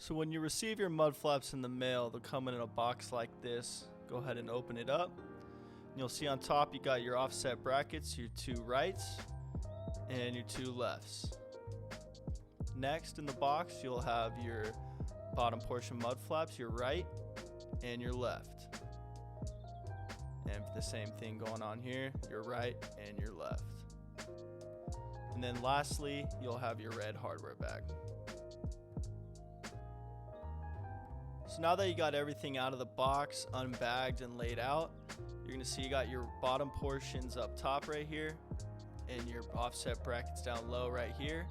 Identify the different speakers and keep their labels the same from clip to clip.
Speaker 1: So when you receive your mud flaps in the mail, they'll come in a box like this. Go ahead and open it up. You'll see on top you got your offset brackets, your two rights and your two lefts. Next in the box you'll have your bottom portion mud flaps, your right and your left. And the same thing going on here, your right and your left. And then lastly, you'll have your red hardware bag. So now that you got everything out of the box, unbagged and laid out, you're gonna see you got your bottom portions up top right here and your offset brackets down low right here.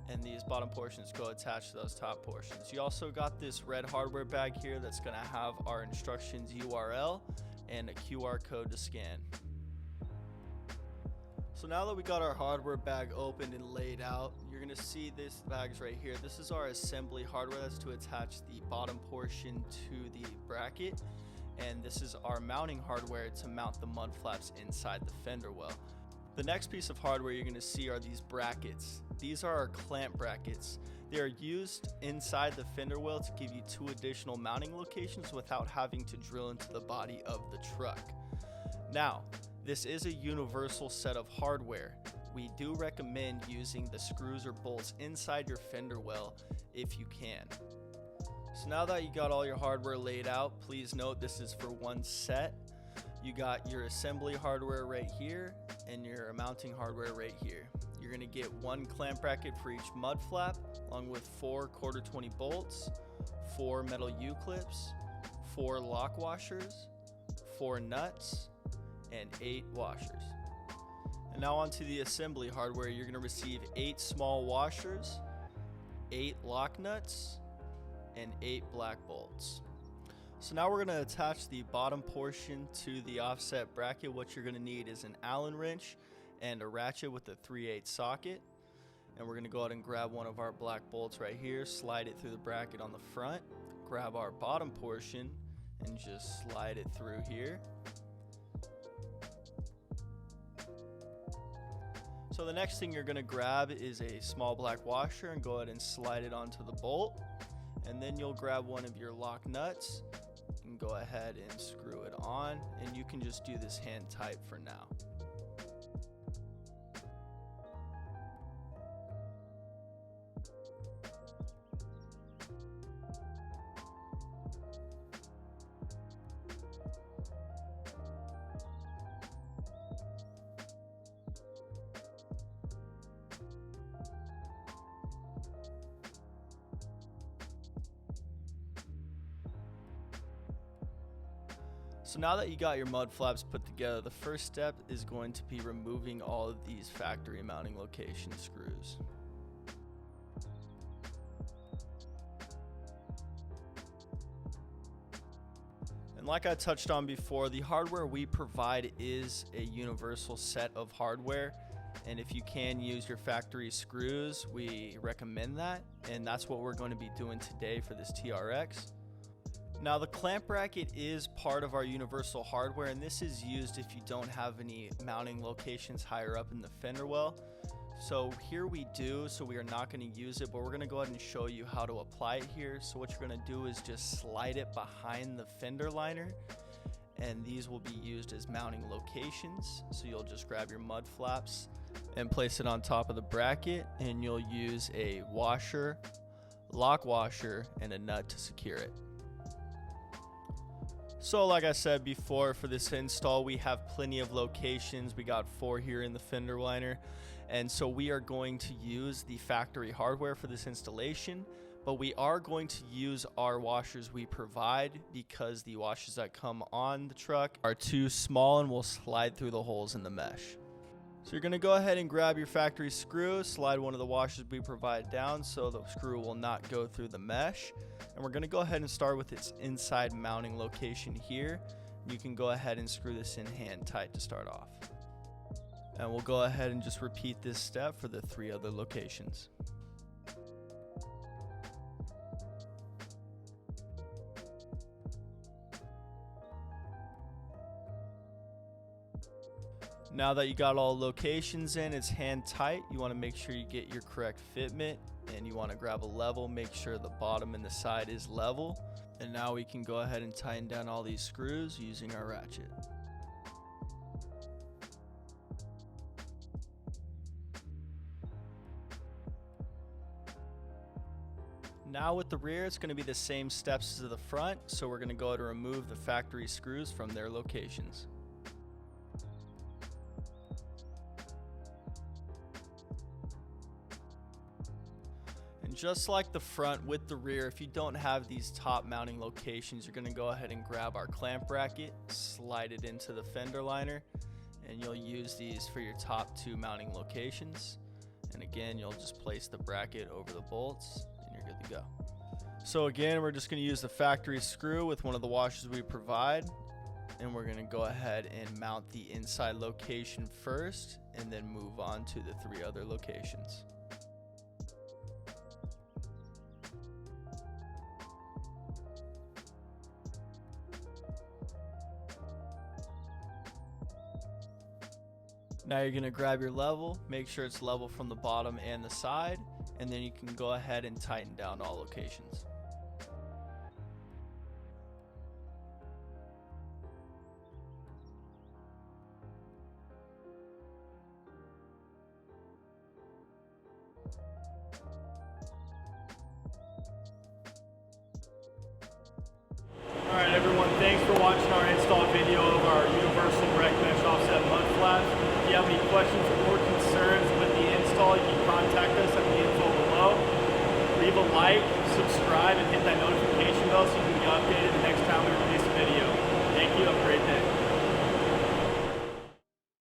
Speaker 1: And these bottom portions go attached to those top portions. You also got this red hardware bag here that's gonna have our instructions URL and a QR code to scan. So now that we got our hardware bag opened and laid out, you're gonna see this bags right here. This is our assembly hardware that's to attach the bottom portion to the bracket. And this is our mounting hardware to mount the mud flaps inside the fender well. The next piece of hardware you're gonna see are these brackets. These are our clamp brackets. They are used inside the fender well to give you 2 additional mounting locations without having to drill into the body of the truck. Now, this is a universal set of hardware. We do recommend using the screws or bolts inside your fender well if you can. So now that you got all your hardware laid out, please note this is for one set. You got your assembly hardware right here and your mounting hardware right here. You're gonna get 1 clamp bracket for each mud flap, along with 4 1/4-20 bolts, 4 metal U-clips, 4 lock washers, 4 nuts, and 8 washers. And now onto the assembly hardware. You're gonna receive 8 small washers, 8 lock nuts, and 8 black bolts. So now we're gonna attach the bottom portion to the offset bracket. What you're gonna need is an Allen wrench and a ratchet with a 3/8 socket. And we're gonna go ahead and grab one of our black bolts right here, slide it through the bracket on the front, grab our bottom portion and just slide it through here. So the next thing you're gonna grab is a small black washer and go ahead and slide it onto the bolt. And then you'll grab one of your lock nuts and go ahead and screw it on, and you can just do this hand tight for now. So now that you got your mud flaps put together, the first step is going to be removing all of these factory mounting location screws. And like I touched on before, the hardware we provide is a universal set of hardware. And if you can use your factory screws, we recommend that. And that's what we're going to be doing today for this TRX. Now the clamp bracket is part of our universal hardware, and this is used if you don't have any mounting locations higher up in the fender well. So here we do, so we are not going to use it, but we're going to go ahead and show you how to apply it here. So what you're going to do is just slide it behind the fender liner, and these will be used as mounting locations. So you'll just grab your mud flaps and place it on top of the bracket, and you'll use a washer, lock washer, and a nut to secure it. So like I said before, for this install we have plenty of locations. We got 4 here in the fender liner, and so we are going to use the factory hardware for this installation, but we are going to use our washers we provide because the washers that come on the truck are too small and will slide through the holes in the mesh. So you're going to go ahead and grab your factory screw, slide one of the washers we provide down so the screw will not go through the mesh. And we're going to go ahead and start with its inside mounting location here. You can go ahead and screw this in hand tight to start off. And we'll go ahead and just repeat this step for the 3 other locations. Now that you got all locations in, it's hand tight. You want to make sure you get your correct fitment and you want to grab a level, make sure the bottom and the side is level. And now we can go ahead and tighten down all these screws using our ratchet. Now with the rear, it's going to be the same steps as the front, so we're going to go ahead and remove the factory screws from their locations. And just like the front, with the rear, if you don't have these top mounting locations, you're going to go ahead and grab our clamp bracket, slide it into the fender liner, and you'll use these for your top 2 mounting locations. And again, you'll just place the bracket over the bolts and you're good to go. So again, we're just going to use the factory screw with one of the washers we provide, and we're going to go ahead and mount the inside location first and then move on to the 3 other locations. Now you're going to grab your level, make sure it's level from the bottom and the side, and then you can go ahead and tighten down all locations.
Speaker 2: Alright everyone, thanks for watching our install video of our Universal Rec Mesh Offset Mud Flaps. If you have any questions or concerns with the install, you can contact us at the info below. Leave a like, subscribe, and hit that notification bell so you can be updated the next time we release a video. Thank you, have a great day.